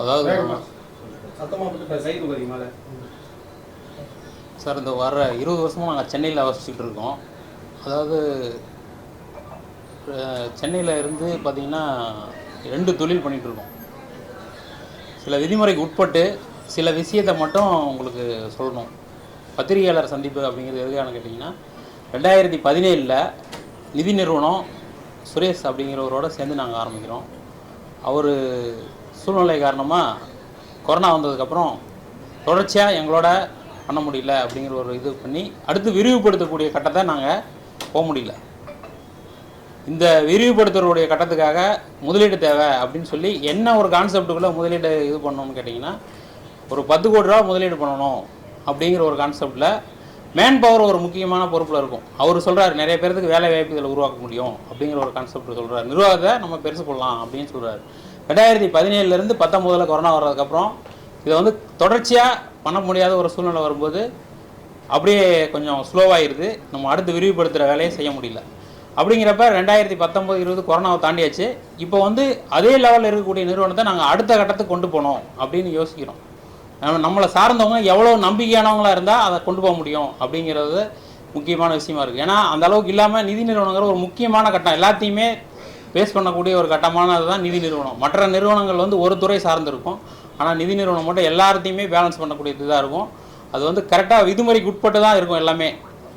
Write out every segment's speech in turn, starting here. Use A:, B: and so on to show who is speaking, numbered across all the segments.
A: அதாவது
B: சார் இந்த வர 20 வருஷமாக நாங்கள் சென்னையில் வசிச்சுட்டு இருக்கோம். அதாவது சென்னையில் இருந்து பார்த்திங்கன்னா 2 தொழில் பண்ணிகிட்ருக்கோம். சில விதிமுறைக்கு உட்பட்டு சில விஷயத்தை மட்டும் உங்களுக்கு சொல்லணும். பத்திரிகையாளர் சந்திப்பு அப்படிங்கிறது எதுக்கான கேட்டிங்கன்னா, 2017 நிதி நிறுவனம் சுரேஷ் அப்படிங்கிறவரோட சேர்ந்து நாங்கள் ஆரம்பிக்கிறோம். அவர் சூழ்நிலை காரணமாக கொரோனா வந்ததுக்கப்புறம் தொடர்ச்சியாக எங்களோட பண்ண முடியல அப்படிங்கிற ஒரு இது பண்ணி அடுத்து விரிவுபடுத்தக்கூடிய கட்டத்தை நாங்கள் போக முடியல. இந்த விரிவுபடுத்துறக்கூடிய கட்டத்துக்காக முதலீடு தேவை அப்படின்னு சொல்லி என்ன ஒரு கான்செப்டுக்குள்ளே முதலீடு இது பண்ணணும்னு கேட்டிங்கன்னா, ஒரு 10 கோடி ரூபா முதலீடு பண்ணணும் அப்படிங்கிற ஒரு கான்செப்டில் மேன் பவர் ஒரு முக்கியமான பொறுப்பில் இருக்கும். அவர் சொல்கிறார் நிறைய பேருக்கு வேலை வாய்ப்பு இதில் உருவாக்க முடியும் அப்படிங்கிற ஒரு கான்செப்ட் சொல்கிறார். நிர்வாகத்தை நம்ம பெருசு பண்ணலாம் அப்படின்னு சொல்கிறார். 2017 19 கொரோனா வர்றதுக்கப்புறம் இதை வந்து தொடர்ச்சியாக பண்ண முடியாத ஒரு சூழ்நிலை வரும்போது அப்படியே கொஞ்சம் ஸ்லோவாகிடுது. நம்ம அடுத்து விரிவுபடுத்துகிற வேலையை செய்ய முடியல. அப்படிங்கிறப்ப 2019 20 கொரோனாவை தாண்டியாச்சு. இப்போ வந்து அதே லெவலில் இருக்கக்கூடிய நிறுவனத்தை நாங்கள் அடுத்த கட்டத்துக்கு கொண்டு போனோம் அப்படின்னு யோசிக்கிறோம். நம்மளை சார்ந்தவங்க எவ்வளோ நம்பிக்கையானவங்களாக இருந்தால் அதை கொண்டு போக முடியும் அப்படிங்கிறது முக்கியமான விஷயமா இருக்குது. ஏன்னா அந்த அளவுக்கு இல்லாமல் நிதி நிறுவனங்கிற ஒரு முக்கியமான கட்டம், எல்லாத்தையுமே பேஸ் பண்ணக்கூடிய ஒரு கட்டமானது தான் நிதி நிறுவனம். மற்ற நிறுவனங்கள் வந்து ஒரு துறை சார்ந்திருக்கும். ஆனால் நிதி நிறுவனம் மட்டும் எல்லாத்தையுமே பேலன்ஸ் பண்ணக்கூடியது தான் இருக்கும். அது வந்து கரெக்டாக விதிமுறைக்கு உட்பட்டு தான் இருக்கும். எல்லாமே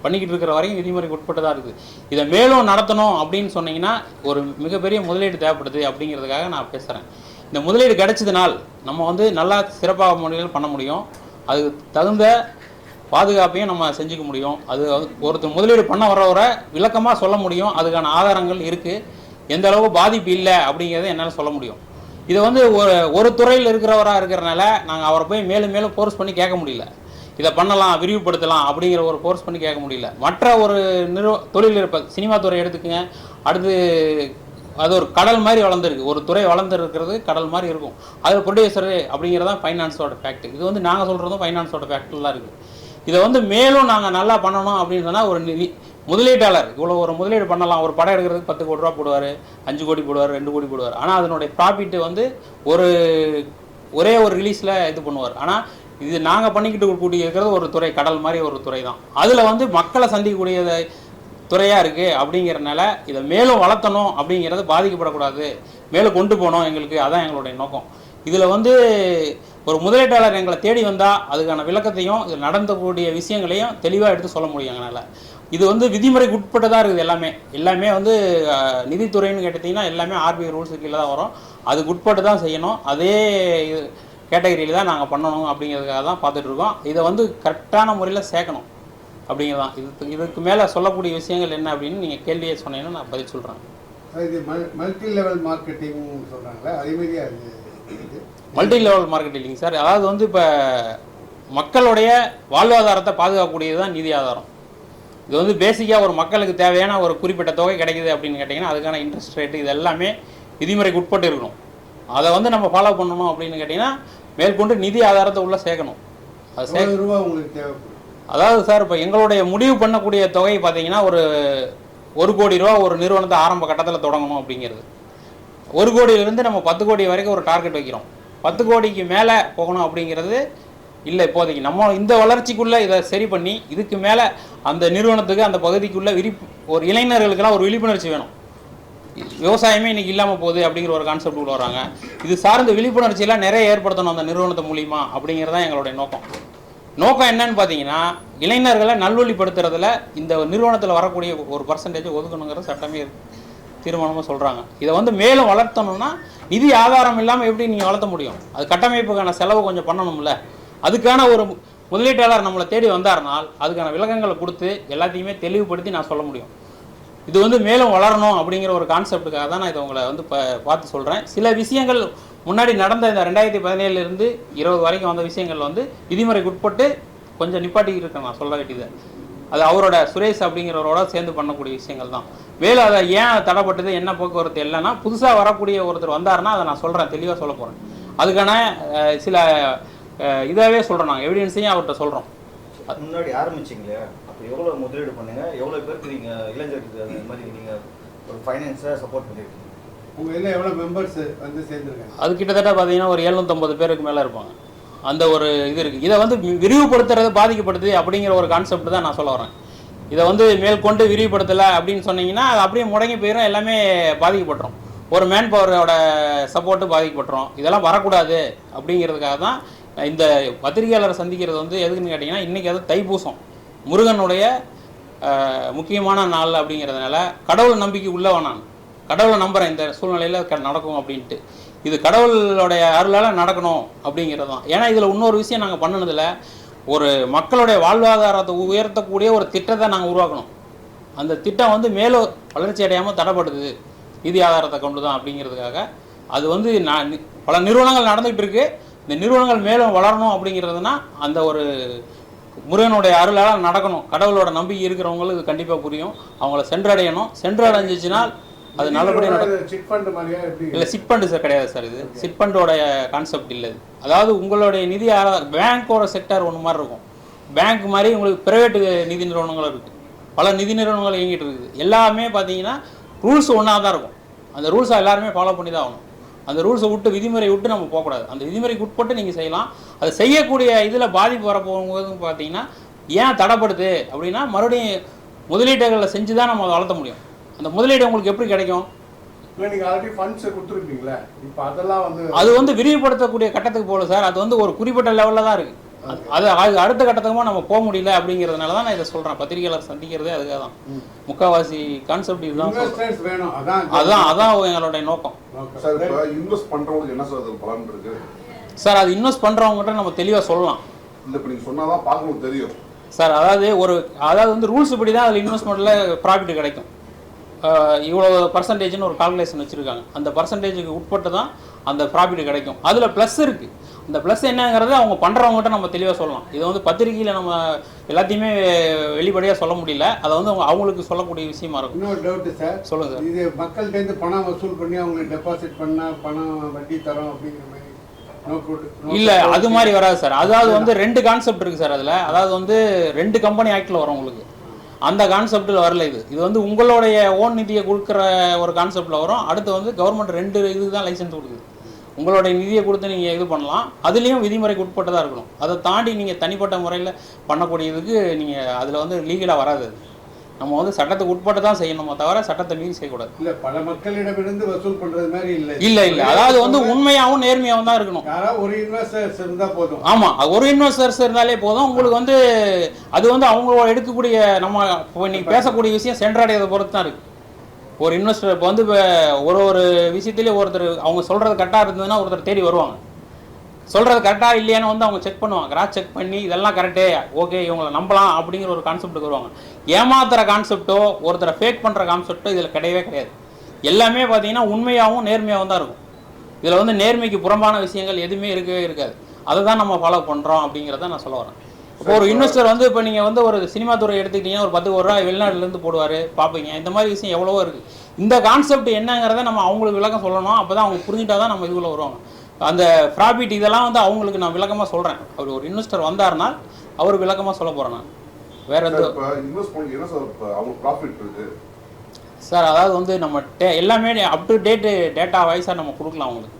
B: பண்ணிக்கிட்டு இருக்கிற வரைக்கும் விதிமுறைக்கு உட்பட்டு தான் இருக்குது. இதை மேலும் நடத்தணும் அப்படின்னு சொன்னீங்கன்னா ஒரு மிகப்பெரிய முதலீடு தேவைப்படுது அப்படிங்கிறதுக்காக நான் பேசுகிறேன். இந்த முதலீடு கிடைச்சதுனால் நம்ம வந்து நல்லா சிறப்பாக முறையில் பண்ண முடியும். அதுக்கு தகுந்த பாதுகாப்பையும் நம்ம செஞ்சுக்க முடியும். அது ஒருத்தர் முதலீடு பண்ண வர்றவரை விளக்கமாக சொல்ல முடியும். அதுக்கான ஆதாரங்கள் இருக்குது. எந்த அளவுக்கு பாதிப்பு இல்லை அப்படிங்கிறத என்னால் சொல்ல முடியும். இதை வந்து ஒரு துறையில் இருக்கிறவராக இருக்கிறனால நாங்கள் அவரை போய் மேலும் மேலும் ஃபோர்ஸ் பண்ணி கேட்க முடியல. இதை பண்ணலாம், விரிவுபடுத்தலாம் அப்படிங்கிற ஒரு ஃபோர்ஸ் பண்ணி கேட்க முடியல. மற்ற ஒரு தொழில் இருப்ப சினிமா துறை எடுத்துக்கங்க. அடுத்து அது ஒரு கடல் மாதிரி வளர்ந்துருக்கு. ஒரு துறை வளர்ந்துருக்கிறது கடல் மாதிரி இருக்கும். அது ப்ரொடியூசரு அப்படிங்கிறதான் ஃபைனான்ஸோட ஃபேக்ட். இது வந்து நாங்கள் சொல்கிறதும் ஃபைனான்ஸோட ஃபேக்டில் தான் இருக்குது. இதை வந்து மேலும் நாங்கள் நல்லா பண்ணணும் அப்படின்னு சொன்னால் ஒரு முதலீட்டாளர் இவ்வளோ ஒரு முதலீடு பண்ணலாம். ஒரு படம் எடுக்கிறதுக்கு 10 கோடி ரூபா போடுவார், 5 கோடி போடுவார், 2 கோடி போடுவார். ஆனால் அதனுடைய ப்ராஃபிட்டு வந்து ஒரே ஒரு ரிலீஸில் இது பண்ணுவார். ஆனால் இது நாங்கள் பண்ணிக்கிட்டு கூடிய இருக்கிறது ஒரு துறை, கடல் மாதிரி ஒரு துறை தான். அதில் வந்து மக்களை சந்திக்கக்கூடிய துறையாக இருக்குது. அப்படிங்கிறனால இதை மேலும் வளர்த்தணும் அப்படிங்கிறது பாதிக்கப்படக்கூடாது, மேலும் கொண்டு போகணும் எங்களுக்கு. அதான் எங்களுடைய நோக்கம். இதில் வந்து ஒரு முதலீட்டாளர் எங்களை தேடி வந்தால் அதுக்கான விளக்கத்தையும் இதில் நடந்தக்கூடிய விஷயங்களையும் தெளிவாக எடுத்து சொல்ல முடியும் எங்களால். இது வந்து விதிமுறைக்கு உட்பட்டதாக இருக்குது. எல்லாமே வந்து நிதித்துறைன்னு கேட்டிங்கன்னா எல்லாமே ஆர்பிஐ ரூல்ஸு கீழே தான் வரும். அதுக்கு உட்பட்டு தான் செய்யணும். அதே கேட்டகரியில் தான் நாங்கள் பண்ணணும் அப்படிங்கிறதுக்காக தான் பார்த்துட்ருக்கோம். இதை வந்து கரெக்டான முறையில் சேர்க்கணும் அப்படிங்கிறது தான். இதுக்கு மேலே சொல்லக்கூடிய விஷயங்கள் என்ன அப்படின்னு நீங்கள் கேள்வியை சொன்னீங்கன்னா நான் பதில் சொல்கிறேன்.
A: இது மல்டி லெவல் மார்க்கெட்டிங் சொல்கிறாங்களே, அதேமாதிரியா
B: மல்டி லெவல் மார்க்கெட்டிங் சார். அதாவது வந்து இப்போ மக்களுடைய வாழ்வாதாரத்தை பாதுகாக்கக்கூடியது தான் நிதி ஆதாரம். இது வந்து பேசிக்காக ஒரு மக்களுக்கு தேவையான ஒரு குறிப்பிட்ட தொகை கிடைக்குது அப்படின்னு கேட்டிங்கன்னா அதுக்கான இன்ட்ரெஸ்ட் ரேட்டு இது எல்லாமே விதிமுறைக்கு உட்பட்டு இருக்கணும். அதை வந்து நம்ம ஃபாலோ பண்ணணும் அப்படின்னு கேட்டிங்கன்னா மேற்கொண்டு நிதி ஆதாரத்தை உள்ளே சேர்க்கணும். அது
A: ரூபா உங்களுக்கு தேவைப்படும்.
B: அதாவது சார் இப்போ எங்களுடைய முடிவு பண்ணக்கூடிய தொகை பார்த்தீங்கன்னா ஒரு கோடி ரூபா ஒரு நிறுவனத்தை ஆரம்ப கட்டத்தில் தொடங்கணும் அப்படிங்கிறது. 1 கோடியிலேருந்து நம்ம 10 கோடி வரைக்கும் ஒரு டார்கெட் வைக்கிறோம். 10 கோடிக்கு மேலே போகணும் அப்படிங்கிறது இல்லை இப்போதைக்கு. நம்ம இந்த வளர்ச்சிக்குள்ளே இதை சரி பண்ணி இதுக்கு மேலே அந்த நிறுவனத்துக்கு அந்த பகுதிக்குள்ளே ஒரு இளைஞர்களுக்கெல்லாம் ஒரு விழிப்புணர்ச்சி வேணும். விவசாயமே இன்றைக்கி இல்லாமல் போகுது அப்படிங்கிற ஒரு கான்செப்ட் உள்ள வராங்க. இது சார்ந்த விழிப்புணர்ச்சியெல்லாம் நிறைய ஏற்படுத்தணும் அந்த நிறுவனத்தை மூலிமா அப்படிங்கிறதான் எங்களுடைய நோக்கம் என்னன்னு பார்த்தீங்கன்னா இளைஞர்களை நல்வழிப்படுத்துறதுல இந்த நிறுவனத்தில் வரக்கூடிய ஒரு பர்சன்டேஜ் ஒதுக்கணுங்கிற சட்டமே தீர்மானமாக சொல்கிறாங்க. இதை வந்து மேலும் வளர்த்தணும்னா நிதி ஆதாரம் இல்லாமல் எப்படி நீங்கள் வளர்த்த முடியும்? அது கட்டமைப்புக்கான செலவு கொஞ்சம் பண்ணணும்ல. அதுக்கான ஒரு முதலீட்டாளர் நம்மளை தேடி வந்தார்னால் அதுக்கான விளக்கங்களை கொடுத்து எல்லாத்தையுமே தெளிவுபடுத்தி நான் சொல்ல முடியும். இது வந்து மேலும் வளரணும் அப்படிங்கிற ஒரு கான்செப்டுக்காக தான் நான் இதை உங்களை வந்து பார்த்து சொல்கிறேன். சில விஷயங்கள் முன்னாடி நடந்த இந்த 2017 20 வரைக்கும் வந்த விஷயங்கள் வந்து விதிமுறைக்கு உட்பட்டு கொஞ்சம் நிப்பாட்டிக்கிட்டு இருக்கேன் நான் சொல்ல வேண்டியது. அது அவரோட சுரேஷ் அப்படிங்கிறவரோட சேர்ந்து பண்ணக்கூடிய விஷயங்கள் தான். மேலும் அதை ஏன் தடைப்பட்டது என்ன போக்குவரத்து இல்லைன்னா புதுசாக வரக்கூடிய ஒருத்தர் வந்தாருன்னா அதை நான் சொல்கிறேன், தெளிவாக சொல்ல போகிறேன். அதுக்கான சில இதாகவே சொல்கிறோம், நாங்கள் எவிடன்ஸையும் அவர்கிட்ட சொல்கிறோம்.
C: முன்னாடி ஆரம்பிச்சிங்களே அப்போ எவ்வளோ முதலீடு பண்ணுங்க, எவ்வளோ பேருக்கு நீங்கள் இளைஞருக்கு அது மாதிரி நீங்கள் ஒரு ஃபைனான்ஸை சப்போர்ட் பண்ணியிருக்கீங்க?
A: உங்கள் இதில் எவ்வளோ மெம்பர்ஸ் வந்து சேர்ந்துருக்காங்க?
B: அது கிட்டத்தட்ட பார்த்தீங்கன்னா ஒரு 750 பேருக்கு மேலே இருப்பாங்க. அந்த ஒரு இது இருக்குது. இதை வந்து விரிவுபடுத்துறது பாதிக்கப்படுது அப்படிங்கிற ஒரு கான்செப்ட் தான் நான் சொல்ல வரேன். இதை வந்து மேற்கொண்டு விரிவுபடுத்தலை அப்படின்னு சொன்னீங்கன்னா அது அப்படியே முடங்கி போயிடும், எல்லாமே பாதிக்கப்பட்டுரும். ஒரு மேன் பவரோட சப்போர்ட்டு பாதிக்கப்பட்டுரும். இதெல்லாம் வரக்கூடாது அப்படிங்கிறதுக்காக தான் இந்த பத்திரிகையாளரை சந்திக்கிறது வந்து எதுக்குன்னு கேட்டிங்கன்னா, இன்றைக்கி அது தைப்பூசம் முருகனுடைய முக்கியமான நாள் அப்படிங்கிறதுனால கடவுள் நம்பிக்கை உள்ளவ நான் கடவுளை நம்புகிறேன் இந்த சூழ்நிலையில் நடக்கும் அப்படின்ட்டு. இது கடவுளுடைய அருளால் நடக்கணும் அப்படிங்கிறது தான். ஏன்னா இதில் இன்னொரு விஷயம் நாங்கள் பண்ணினதில் ஒரு மக்களுடைய வாழ்வாதாரத்தை உயர்த்தக்கூடிய ஒரு திட்டத்தை நாங்கள் உருவாக்கணும். அந்த திட்டம் வந்து மேலும் வளர்ச்சி அடையாமல் தடைப்படுது நிதி ஆதாரத்தை கொண்டு தான் அப்படிங்கிறதுக்காக அது வந்து பல நிறுவனங்கள் நடந்துகிட்டு இருக்கு. இந்த நிறுவனங்கள் மேலும் வளரணும் அப்படிங்கிறதுனா அந்த ஒரு முருகனுடைய அருளால் நடக்கணும். கடவுளோட நம்பிக்கை இருக்கிறவங்களுக்கு இது கண்டிப்பாக புரியும். அவங்கள சென்றடையணும். சென்றடைஞ்சிச்சுனால் அது நல்லபடியாக நடக்கும்.
A: சிட் ஃபண்ட் மாதிரியா எப்படி?
B: இல்லை, சிட் ஃபண்டு சார் கிடையாது சார். இது சிட் ஃபண்டோடைய கான்செப்ட் இல்லை. அதாவது உங்களுடைய நிதி பேங்க்கோட செக்டர் ஒன்று மாதிரி இருக்கும். பேங்க் மாதிரி உங்களுக்கு ப்ரைவேட்டு நிதி நிறுவனங்கள் இருக்குது. பல நிதி நிறுவனங்கள் இயங்கிட்டு இருக்குது. எல்லாமே பார்த்தீங்கன்னா ரூல்ஸ் ஒன்றா தான் இருக்கும். அந்த ரூல்ஸை எல்லாருமே ஃபாலோ பண்ணி தான் ஆகணும். அந்த ரூல்ஸை விட்டு விதிமுறை விட்டு நம்ம போகக்கூடாது. அந்த விதிமுறைக்கு உட்பட்டு நீங்கள் செய்யலாம். அதை செய்யக்கூடிய இதில் பாதிப்பு வரப்போகும்போது பார்த்தீங்கன்னா ஏன் தடைப்படுது அப்படின்னா மறுபடியும் முதலீடுகளை செஞ்சு தான் நம்ம வளர்த்த முடியும். அந்த முதலீடு உங்களுக்கு எப்படி கிடைக்கும்?
A: இல்லை, நீங்கள் ஆல்ரெடி ஃபண்ட்ஸை கொடுத்துருப்பீங்களே, இப்போ அதெல்லாம் வந்து
B: அது வந்து விரிவுபடுத்தக்கூடிய கட்டத்துக்கு போகல சார். அது வந்து ஒரு குறிப்பிட்ட லெவலில் தான் இருக்குது. அது அடுத்த கட்டத்துக்குமா நம்ம போக முடியல அப்படிங்கிறதுனால தான் நான் இதை சொல்கிறேன். பத்திரிகையாளர் சந்திக்கிறதே அதுக்காக தான். முக்கால்வாசி கான்செப்ட் இதுதான்
A: வேணும்.
B: அதான் எங்களுடைய நோக்கம்
D: சார். இப்போ இன்வெஸ்ட் பண்ணுறவங்களுக்கு என்ன சார் பலன் இருக்கு
B: சார்? அது இன்வெஸ்ட் பண்ணுறவங்ககிட்ட நம்ம தெளிவாக சொல்லலாம்.
D: இல்லை, இப்போ நீங்கள் சொன்னால் தான் பார்க்கணும் தெரியும்
B: சார். அதாவது வந்து ரூல்ஸ் இப்படி தான் அதில் இன்வெஸ்ட்மெண்ட்டில் ப்ராஃபிட் கிடைக்கும். இவ்வளோ பர்சன்டேஜ்னு ஒரு கால்குலேஷன் வச்சுருக்காங்க. அந்த பர்சன்டேஜுக்கு உட்பட்டு தான் அந்த ப்ராஃபிட் கிடைக்கும். அதில் ப்ளஸ் இருக்குது. அந்த ப்ளஸ் என்னங்கிறது அவங்க பண்ணுறவங்ககிட்ட நம்ம தெளிவாக சொல்லலாம். இதை வந்து பத்திரிகையில் நம்ம எல்லாத்தையுமே வெளிப்படையாக சொல்ல முடியல. அதை வந்து அவங்களுக்கு சொல்லக்கூடிய விஷயமா இருக்கும்.
A: இன்னொரு டவுட்டு சார்,
B: சொல்லுங்கள் சார்.
A: இது மக்கள்கிட்டேருந்து பணம் வசூல் பண்ணி அவங்களுக்கு டெபாசிட் பண்ணால் பணம் வட்டி தரோம் அப்படிங்கிற மாதிரி
B: இல்லை, அது மாதிரி வராது சார். அதாவது வந்து 2 கான்செப்ட் இருக்குது சார் அதில். அதாவது வந்து 2 கம்பெனி ஆக்டில் வரும் உங்களுக்கு. அந்த கான்செப்டில் வரல. இது வந்து உங்களுடைய ஓன் நிதியை கொடுக்குற ஒரு கான்செப்டில் வரும். அடுத்து வந்து கவர்மெண்ட் 2 இதுக்கு தான் லைசன்ஸ் கொடுக்குது. உங்களுடைய நிதியை கொடுத்து நீங்கள் இது பண்ணலாம். அதுலேயும் விதிமுறைக்கு உட்பட்டதாக இருக்கணும். அதை தாண்டி நீங்கள் தனிப்பட்ட முறையில் பண்ணக்கூடியதுக்கு நீங்கள் அதில் வந்து லீகலாக வராது. நம்ம வந்து சட்டத்துக்கு உட்பட்டு தான் செய்யணுமோ தவிர சட்டத்தை மீறி செய்யக்கூடாது.
A: இல்லை, பல மக்களிடமிருந்து வசூல் பண்ணுறது மாதிரி இல்லை.
B: இல்லை, அதாவது வந்து உண்மையாகவும் நேர்மையாகவும் தான் இருக்கணும்.
A: யாராவது ஒரு இன்வெஸ்டர்ஸ் இருந்தால் போதும்.
B: ஆமாம், ஒரு இன்வெஸ்டர்ஸ் இருந்தாலே போதும். உங்களுக்கு வந்து அது வந்து அவங்க எடுக்கக்கூடிய நம்ம இப்போ நீங்கள் பேசக்கூடிய விஷயம் சென்றடையதை பொறுத்து தான் இருக்குது. ஒரு இன்வெஸ்டர் இப்போ வந்து ஒரு விஷயத்துலேயே ஒருத்தர் அவங்க சொல்கிறது கரெக்டாக இருந்ததுன்னா ஒருத்தர் தேடி வருவாங்க. சொல்கிறது கரெக்டாக இல்லையான்னு வந்து அவங்க செக் பண்ணுவாங்க. கிராஸ் செக் பண்ணி இதெல்லாம் கரெக்டே, ஓகே இவங்களை நம்பலாம் அப்படிங்கிற ஒரு கான்செப்ட்டுக்கு வருவாங்க. ஏமாத்துகிற கான்செப்டோ ஒருத்தரை ஃபேக் பண்ணுற கான்செப்டோ இதில் கிடையவே கிடையாது. எல்லாமே பார்த்தீங்கன்னா உண்மையாகவும் நேர்மையாகவும் தான் இருக்கும். இதில் வந்து நேர்மைக்கு புறம்பான விஷயங்கள் எதுவுமே இருக்கவே இருக்காது. அதை தான் நம்ம ஃபாலோ பண்ணுறோம் அப்படிங்கிறத நான் சொல்ல வரேன். இப்போ ஒரு இன்வெஸ்டர் வந்து இப்போ நீங்கள் வந்து ஒரு சினிமா துறை எடுத்துக்கிட்டீங்கன்னா ஒரு 10 கோடி ரூபா வெளிநாட்டிலேருந்து போடுவார், பார்ப்பீங்க. இந்த மாதிரி விஷயம் எவ்வளவோ இருக்குது. இந்த கான்செப்ட் என்னங்கிறத நம்ம அவங்களுக்கு விளக்கம் சொல்லணும். அப்போ தான் அவங்க புரிஞ்சுட்டா தான் நம்ம இதுக்குள்ளே வருவாங்க. அந்த ப்ராஃபிட் இதெல்லாம் வந்து அவங்களுக்கு நான் விளக்கமாக சொல்கிறேன். அவர் ஒரு இன்வெஸ்டர் வந்தாருன்னா அவர் விளக்கமாக சொல்ல போகிறேன். நான் வேறு எந்த சார், அதாவது வந்து நம்ம எல்லாமே அப் டு டேட்டா வைஸாக நம்ம கொடுக்கலாம். அவங்களுக்கு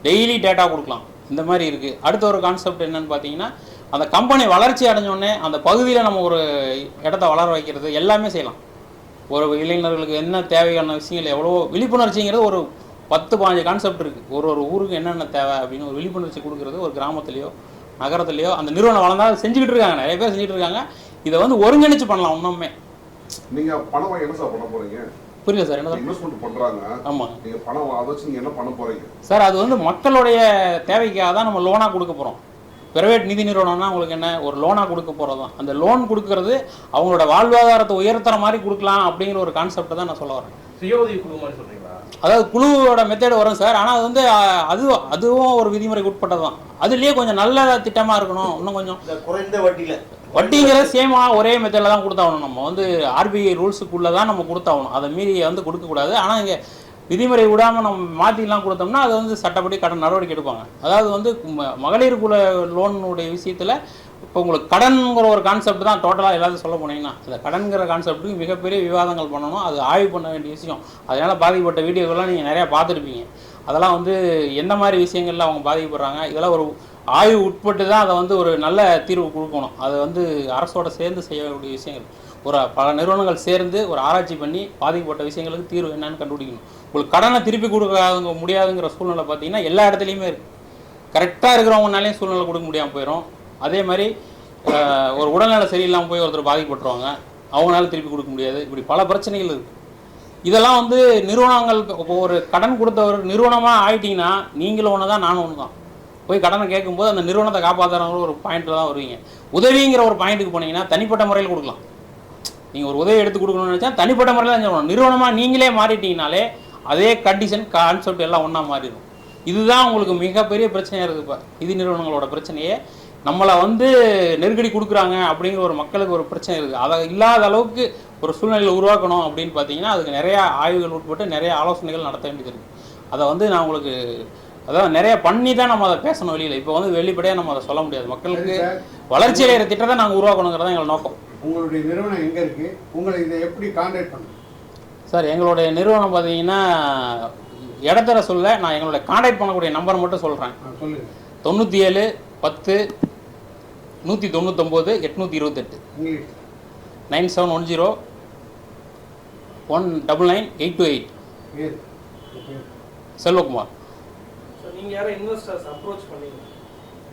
B: டெய்லி டேட்டா கொடுக்கலாம். இந்த மாதிரி இருக்குது. அடுத்த ஒரு கான்செப்ட் என்னென்னு பார்த்தீங்கன்னா, அந்த கம்பெனி வளர்ச்சி அடைஞ்சோடனே அந்த பகுதியில் நம்ம ஒரு இடத்த வளர வைக்கிறது எல்லாமே செய்யலாம். ஒரு இளைஞர்களுக்கு என்ன தேவையான விஷயங்கள் எவ்வளோ விழிப்புணர்ச்சிங்கிறது ஒரு 10-15 கான்செப்ட் இருக்குது. ஒரு ஊருக்கு என்னென்ன தேவை அப்படின்னு ஒரு விழிப்புணர்ச்சி கொடுக்குறது ஒரு கிராமத்துலேயோ நகரத்துலேயோ அந்த நிறுவனம் வளர்ந்தால் செஞ்சுக்கிட்டு இருக்காங்க. நிறைய பேர் செஞ்சுட்டு இருக்காங்க. இதை வந்து ஒருங்கிணைச்சு பண்ணலாம். இன்னுமே
D: நீங்கள் பணம் என்ன சார் பண்ண போகிறீங்க?
B: புரியல சார். என்ன
D: இன்வெஸ்ட்மெண்ட் பண்ணுறாங்க. ஆமாம், நீங்கள் பணம் அதை வச்சு நீங்கள் என்ன பண்ண போகிறீங்க
B: சார்? அது வந்து மக்களுடைய தேவைக்காக தான் நம்ம லோனாக கொடுக்க போகிறோம். பிரைவேட் நிதி நிறுவனம்னா உங்களுக்கு என்ன, ஒரு லோனாக கொடுக்க போகிறது தான். அந்த லோன் கொடுக்கறது அவங்களோட வாழ்வாதாரத்தை உயர்த்துற மாதிரி கொடுக்கலாம் அப்படிங்கிற ஒரு கான்செப்டை தான் நான் சொல்ல வரேன்.
E: சுய உதவி குழு மாதிரி சொல்கிறீங்களா?
B: அதாவது குழுவோட மெத்தேடு வரும் சார். ஆனால் அது வந்து அதுவும் ஒரு விதிமுறைக்கு உட்பட்டது தான். அதுலேயே கொஞ்சம் நல்ல திட்டமாக இருக்கணும். இன்னும் கொஞ்சம்
C: குறைந்த
B: வட்டிங்கிறது சேமாக ஒரே மெத்தடில் தான் கொடுத்தாகணும். நம்ம வந்து RBI ரூல்ஸுக்குள்ளே தான் நம்ம கொடுத்தாகணும். அதை மீறி வந்து கொடுக்கக்கூடாது. ஆனால் இங்கே விதிமுறை விடாமல் நம்ம மாற்றிலாம் கொடுத்தோம்னா அது வந்து சட்டப்படி கடன் நடவடிக்கை எடுப்பாங்க. அதாவது வந்து மகளிர் குல லோனுடைய விஷயத்தில் இப்போ உங்களுக்கு கடன்ங்கிற ஒரு கான்செப்ட் தான் டோட்டலாக எல்லாத்தையும் சொல்ல போனீங்கன்னா அந்த கடன்கிற கான்செப்ட்டுக்கு மிகப்பெரிய விவாதங்கள் பண்ணணும், அது ஆய்வு பண்ண வேண்டிய விஷயம். அதனால் பாதிக்கப்பட்ட வீடியோக்கெல்லாம் நீங்கள் நிறையா பார்த்துருப்பீங்க. அதெல்லாம் வந்து எந்த மாதிரி விஷயங்கள்ல அவங்க பாதிக்கப்படுறாங்க, இதெல்லாம் ஒரு ஆய்வு உட்பட்டு தான் அதை வந்து ஒரு நல்ல தீர்வு கொடுக்கணும். அது வந்து அரசோட சேர்ந்து செய்யக்கூடிய விஷயங்கள். ஒரு பல நிறுவனங்கள் சேர்ந்து ஒரு ஆராய்ச்சி பண்ணி பாதிக்கப்பட்ட விஷயங்களுக்கு தீர்வு என்னன்னு கண்டுபிடிக்கணும். உங்களுக்கு கடனை திருப்பி கொடுக்க முடியாதுங்கிற சூழ்நிலை பார்த்தீங்கன்னா எல்லா இடத்துலையுமே இருக்குது. கரெக்டாக இருக்கிறவங்கனாலையும் சூழ்நிலை கொடுக்க முடியாமல் போயிடும். அதே மாதிரி ஒரு உடல்நலை சரியில்லாமல் போய் ஒருத்தர் பாதிக்கப்பட்டுருவாங்க, அவங்களால திருப்பி கொடுக்க முடியாது. இப்படி பல பிரச்சனைகள் இருக்குது. இதெல்லாம் வந்து நிறுவனங்களுக்கு ஒரு கடன் கொடுத்த ஒரு நிறுவனமாக ஆகிட்டிங்கன்னா நீங்களும் ஒன்று தான் நானும் ஒன்று தான். போய் கடனை கேட்கும்போது அந்த நிறுவனத்தை காப்பாற்றுறவங்க ஒரு பாயிண்டில் தான் வருவீங்க. உதவிங்கிற ஒரு பாயிண்ட்டுக்கு போனீங்கன்னா தனிப்பட்ட முறையில் கொடுக்கலாம். நீங்கள் ஒரு உதவி எடுத்து கொடுக்கணும்னு நினச்சா தனிப்பட்ட முறையில் தான் சொல்லணும். நிறுவனமாக நீங்களே மாறிட்டீங்கனாலே அதே கண்டிஷன் கான்செப்ட் எல்லாம் ஒன்றா மாறிடும். இதுதான் உங்களுக்கு மிகப்பெரிய பிரச்சனையாக இருக்குது. இப்போ நிதி நிறுவனங்களோட பிரச்சனையே நம்மளை வந்து நெருக்கடி கொடுக்குறாங்க அப்படிங்கிற ஒரு மக்களுக்கு ஒரு பிரச்சனை இருக்குது. அதை இல்லாத அளவுக்கு ஒரு சூழ்நிலையை உருவாக்கணும் அப்படின்னு பார்த்தீங்கன்னா அதுக்கு நிறையா ஆய்வுகள் உட்பட்டு நிறைய ஆலோசனைகள் நடத்த வேண்டியது இருக்குது. அதை வந்து நான் உங்களுக்கு அதாவது நிறைய பண்ணி தான் நம்ம அதை பேசணும் வெளியில். இப்போ வந்து வெளிப்படையாக நம்ம அதை சொல்ல முடியாது. மக்களுக்கு வளர்ச்சி அடைகிற திட்டத்தை நாங்கள் உருவாக்கணுங்கிறதான் எங்கள் நோக்கம்.
A: உங்களுடைய நிறுவனம் எங்கே இருக்குது, உங்களை இதை எப்படி கான்டாக்ட் பண்ணுங்க
B: சார்? எங்களுடைய நிறுவனம் பார்த்தீங்கன்னா இடத்தர சொல்ல நான் எங்களுடைய கான்டாக்ட் பண்ணக்கூடிய நம்பர் மட்டும் சொல்கிறேன்.
A: சொல்லுங்கள்.
B: 97 10 199 828
A: இங்கிலீஷ்
B: 9710 199 828.
A: பேர்
B: செல்வகுமார்
E: நீங்கள் யாரை இன்வெஸ்டர்ஸ் அப்ரோச் பண்ணீங்க?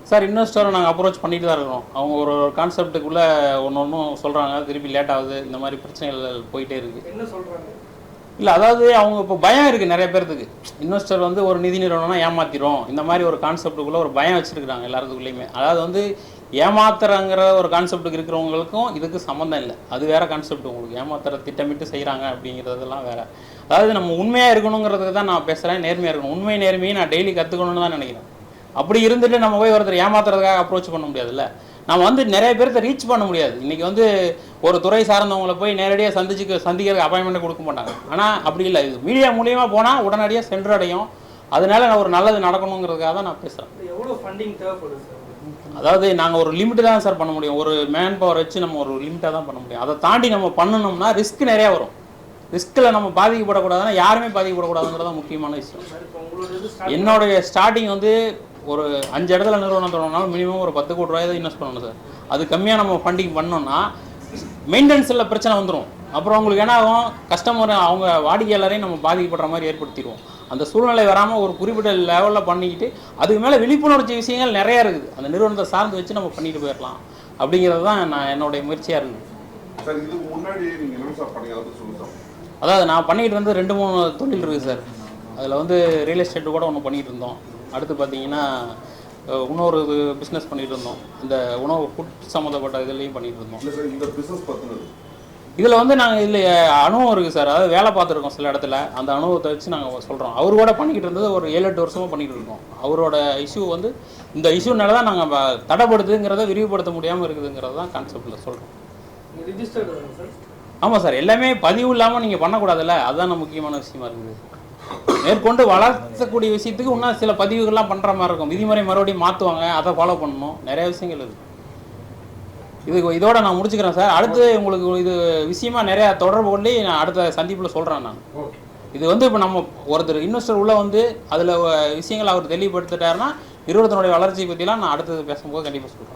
B: சார் இன்வெஸ்டரை நாங்கள் அப்ரோச் பண்ணிட்டு தான் இருக்கிறோம். அவங்க ஒரு கான்செப்ட்டுக்குள்ளே ஒன்று ஒன்றும் சொல்கிறாங்க, திருப்பி லேட் ஆகுது, இந்த மாதிரி பிரச்சனைகள் போயிட்டே இருக்குது.
E: என்ன சொல்கிறாங்க?
B: இல்லை அதாவது அவங்க இப்போ பயம் இருக்குது நிறைய பேர்த்துக்கு. இன்வெஸ்டர் வந்து ஒரு நிதி நிறுவனம்னா ஏமாற்றிடும், இந்த மாதிரி ஒரு கான்செப்ட்டுக்குள்ளே ஒரு பயம் வச்சுருக்குறாங்க எல்லாத்துக்குள்ளேயுமே. அதாவது வந்து ஏமாத்துறங்கிற ஒரு கான்செப்ட்டுக்கு இருக்கிறவங்களுக்கும் இதுக்கு சம்மந்தம் இல்லை. அது வேறு கான்செப்ட். உங்களுக்கு ஏமாத்துற திட்டமிட்டு செய்கிறாங்க அப்படிங்கிறதெல்லாம் வேறு. அதாவது நம்ம உண்மையாக இருக்கணுங்கிறதுக்கு தான் நான் பேசுகிறேன், நேர்மையாக இருக்கணும். உண்மை நேர்மையை நான் டெய்லி கற்றுக்கணும்னு தான் நினைக்கிறேன். அப்படி இருந்துட்டு நம்ம போய் ஒருத்தர் ஏமாத்துறதுக்காக அப்ரோச் பண்ண முடியாதுல்ல. நம்ம வந்து நிறைய பேர்த்த ரீச் பண்ண முடியாது. இன்றைக்கி வந்து ஒரு துறை சார்ந்தவங்களை போய் நேரடியாக சந்திக்கிறதுக்கு அப்பாயின்மெண்ட் கொடுக்க மாட்டாங்க. ஆனால் அப்படி இல்லை, இது மீடியா மூலியமாக போனால் உடனடியாக சென்றடையும். அதனால நான் ஒரு நல்லது நடக்கணுங்கிறதுக்காக தான் நான் பேசுகிறேன்.
E: எவ்வளோ ஃபண்டிங் தேவைப்படுது சார்?
B: அதாவது நாங்கள் ஒரு லிமிட்டு தான் சார் பண்ண முடியும். ஒரு மேன் பவர் வச்சு நம்ம ஒரு லிமிட்டாக தான் பண்ண முடியும். அதை தாண்டி நம்ம பண்ணணும்னா ரிஸ்க் நிறையா வரும். ரிஸ்கில் நம்ம பாதிக்கப்படக்கூடாதுன்னா யாருமே பாதிக்கப்படக்கூடாதுங்கிறத முக்கியமான விஷயம். என்னுடைய ஸ்டார்டிங் வந்து ஒரு 5 இடத்துல நிறுவனம் தொடங்கினாலும் மினிமம் ஒரு 10 கோடி ரூபாய் தான் இன்வெஸ்ட் பண்ணணும் சார். அது கம்மியாக நம்ம ஃபண்டிங் பண்ணோம்னா மெயின்டெனன்ஸில் பிரச்சனை வந்துடும். அப்புறம் அவங்களுக்கு என்ன ஆகும், கஸ்டமர் அவங்க வாடிக்கையாளரையும் நம்ம பாதிக்கப்படுற மாதிரி ஏற்படுத்திடுவோம். அந்த சூழ்நிலை வராமல் ஒரு குறிப்பிட்ட லெவலில் பண்ணிக்கிட்டு அதுக்கு மேலே விழிப்புணர்ச்சி விஷயங்கள் நிறையா இருக்குது. அந்த நிறுவனத்தை சார்ந்து வச்சு நம்ம பண்ணிட்டு போயிடலாம் அப்படிங்கிறது தான் நான் என்னுடைய முயற்சியாக இருக்குது.
D: சார் இதுக்கு முன்னாடி நீங்கள் என்ன சார் பண்ணீங்க, அதை சொல்லுங்க சார்.
B: அதாவது நான் பண்ணிகிட்டு வந்து 2-3 தொழில் இருக்குது சார். அதில் வந்து ரியல் எஸ்டேட்டு கூட ஒன்று பண்ணிகிட்டு இருந்தோம். அடுத்து பார்த்தீங்கன்னா இன்னொரு பிஸ்னஸ் பண்ணிகிட்டு இருந்தோம். இந்த உணவு ஃபுட் சம்மந்தப்பட்ட இதுலேயும் பண்ணிகிட்டு இருந்தோம்.
D: இல்லை சார், இந்த பிஸ்னஸ் பார்த்துனது
B: இதில் வந்து நாங்கள் இதில் அனுபவம் இருக்குது சார். அதாவது வேலை பார்த்துருக்கோம் சில இடத்துல. அந்த அனுபவத்தை வச்சு நாங்கள் சொல்கிறோம். அவர் கூட பண்ணிக்கிட்டு இருந்தது ஒரு 7-8 வருஷமாக பண்ணிகிட்டு இருக்கோம். அவரோட இஷ்யூ வந்து இந்த இஷ்யூனால தான் நாங்கள் தடைப்படுதுங்கிறத விரிவுபடுத்த முடியாமல் இருக்குதுங்கிறது தான் கான்செப்டில் சொல்கிறோம்.
E: Registered sir?
B: ஆமாம் சார், எல்லாமே பதிவு இல்லாமல் நீங்கள் பண்ணக்கூடாதுல்ல, அதுதான் முக்கியமான விஷயமா இருக்குது. மேற்கொண்டு வளர்த்தக்கூடிய விஷயத்துக்கு இன்னும் சில பதிவுகள்லாம் பண்ணுற மாதிரி இருக்கும். விதிமுறை மறுபடியும் மாற்றுவாங்க, அதை ஃபாலோ பண்ணணும். நிறைய விஷயங்கள் இருக்குது. இதோட நான் முடிச்சுக்கிறேன் சார். அடுத்து உங்களுக்கு இது விஷயமா நிறையா தொடர்பு கொண்டு நான் அடுத்த சந்திப்பில் சொல்கிறேன். நான் இது வந்து இப்போ நம்ம ஒருத்தர் இன்வெஸ்டர் உள்ளே வந்து அதில் விஷயங்கள் அவர் தெளிவுபடுத்திட்டாருன்னா நிறுவனத்தினுடைய வளர்ச்சியை பற்றிலாம் நான் அடுத்தது பேசும்போது கண்டிப்பாக சொல்கிறேன்.